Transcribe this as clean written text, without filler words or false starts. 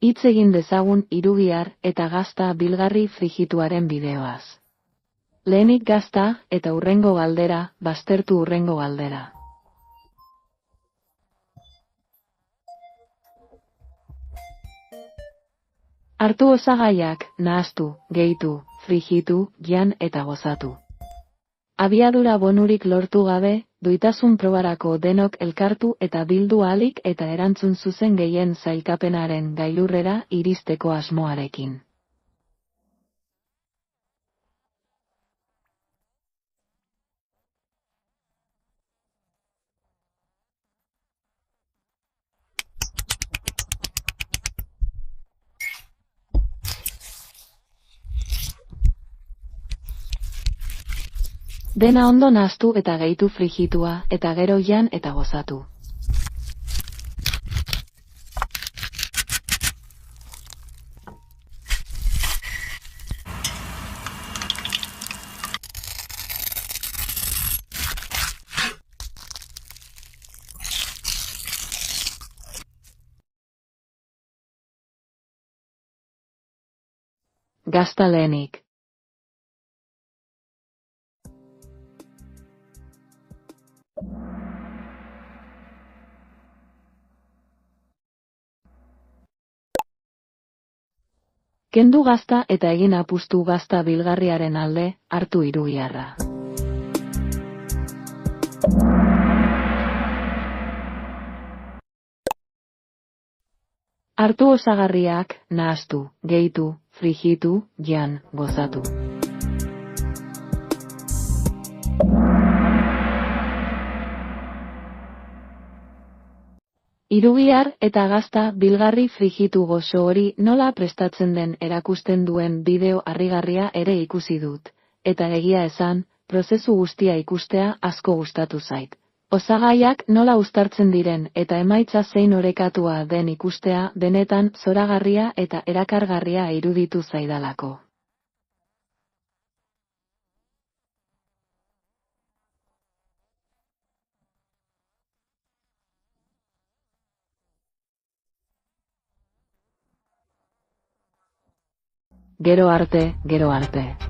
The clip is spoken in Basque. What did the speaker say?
Hitz egin dezagun irugihar eta gazta bilgarri frigituaren bideoaz. Lehenik gazta eta hurrengo galdera, baztertu hurrengo galdera. Hartu osagaiak, nahastu, gehitu, frijitu, jan eta gozatu. Abiadura bonurik lortu gabe, duitasun probarako denok elkartu eta bildu ahalik eta erantzun zuzen gehien sailkapenaren gailurrera iristeko asmoarekin. Dena ondo nahastu eta gehitu frijitua, eta gero jan eta gozatu. Gazta lehenik. Kendu gazta eta egin apustu gazta bilgarriaren alde, hartu irugiharra. Hartu osagarriak, nahastu, gehitu, frijitu, jan, gozatu. Irugihar eta gazta bilgarri frijitu gozo hori nola prestatzen den erakusten duen bideo harrigarria ere ikusi dut, eta egia esan, prozesu guztia ikustea asko gustatu zait. Osagaiak nola uztartzen diren eta emaitza zein orekatua den ikustea benetan zoragarria eta erakargarria iruditu zaidalako. Gero arte, gero arte.